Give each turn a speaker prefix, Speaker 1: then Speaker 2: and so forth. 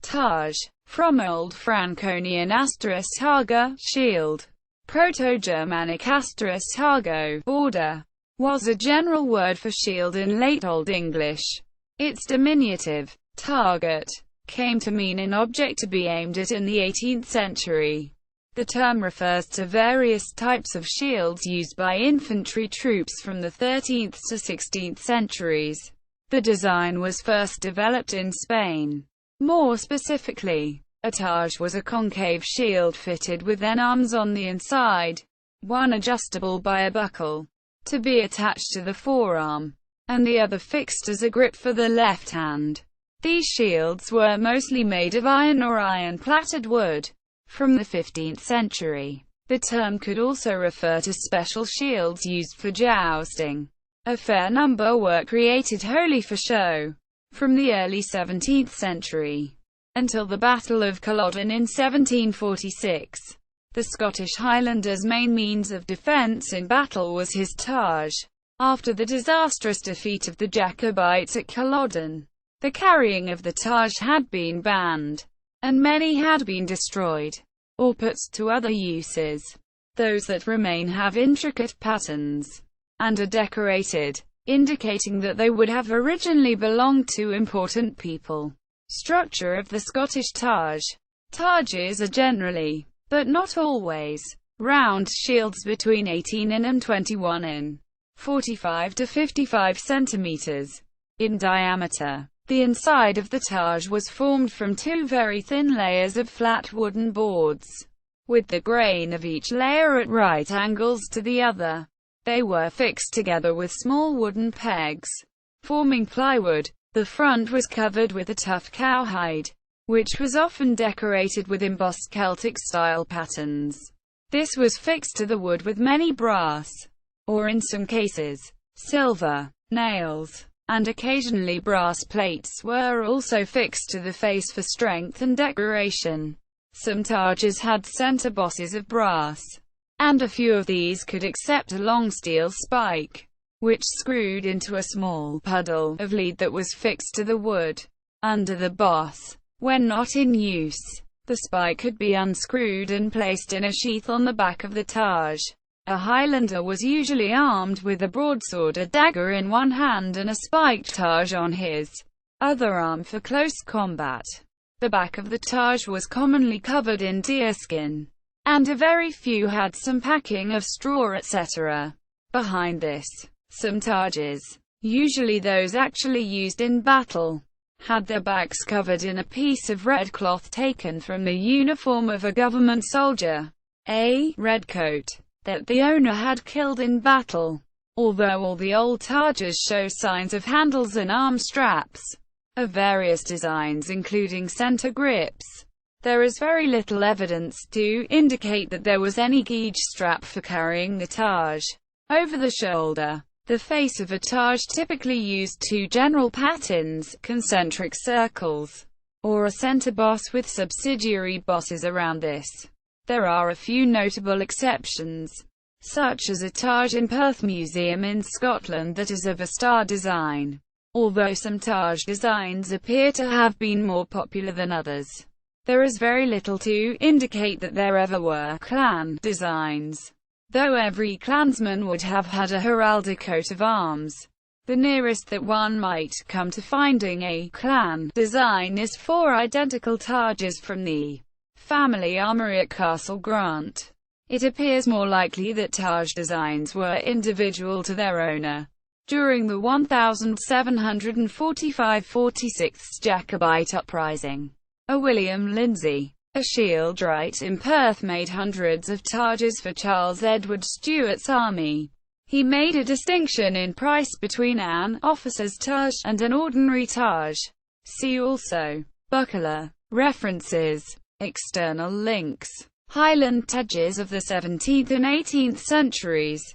Speaker 1: Targe, from Old Franconian targa, shield. Proto-Germanic targo, order, was a general word for shield in Late Old English. Its diminutive, target, came to mean an object to be aimed at in the 18th century. The term refers to various types of shields used by infantry troops from the 13th to 16th centuries. The design was first developed in Spain. More specifically, a targe was a concave shield fitted with enarmes on the inside, one adjustable by a buckle, to be attached to the forearm, and the other fixed as a grip for the left hand. These shields were mostly made of iron or iron-plated wood. From the 15th century, the term could also refer to special shields used for jousting. A fair number were created wholly for show. From the early 17th century until the Battle of Culloden in 1746, the Scottish Highlander's main means of defence in battle was his targe. After the disastrous defeat of the Jacobites at Culloden, the carrying of the targe had been banned, and many had been destroyed, or put to other uses. Those that remain have intricate patterns, and are decorated, indicating that they would have originally belonged to important people. Structure of the Scottish targe. Targes are generally, but not always, round shields between 18 in and 21 in, 45 to 55 centimeters in diameter. The inside of the targe was formed from two very thin layers of flat wooden boards, with the grain of each layer at right angles to the other. They were fixed together with small wooden pegs, forming plywood. The front was covered with a tough cowhide, which was often decorated with embossed Celtic-style patterns. This was fixed to the wood with many brass, or in some cases, silver, nails, and occasionally brass plates were also fixed to the face for strength and decoration. Some targes had center bosses of brass, and a few of these could accept a long steel spike, which screwed into a small puddle of lead that was fixed to the wood under the boss. When not in use, the spike could be unscrewed and placed in a sheath on the back of the targe. A Highlander was usually armed with a broadsword, a dagger in one hand, and a spiked targe on his other arm for close combat. The back of the targe was commonly covered in deerskin, and a very few had some packing of straw, etc. Behind this, some targes, usually those actually used in battle, had their backs covered in a piece of red cloth taken from the uniform of a government soldier, a redcoat, that the owner had killed in battle. Although all the old targes show signs of handles and arm straps of various designs including center grips, there is very little evidence to indicate that there was any gauge strap for carrying the targe over the shoulder. The face of a targe typically used two general patterns, concentric circles, or a center boss with subsidiary bosses around this. There are a few notable exceptions, such as a targe in Perth Museum in Scotland that is of a star design, although some targe designs appear to have been more popular than others. There is very little to indicate that there ever were clan designs, though every clansman would have had a heraldic coat of arms. The nearest that one might come to finding a clan design is 4 identical targes from the family armory at Castle Grant. It appears more likely that targe designs were individual to their owner. During the 1745–46 Jacobite uprising, a William Lindsay, a shieldwright in Perth, made hundreds of targes for Charles Edward Stuart's army. He made a distinction in price between an officer's targe and an ordinary targe. See also buckler. References. External links. Highland targes of the 17th and 18th centuries.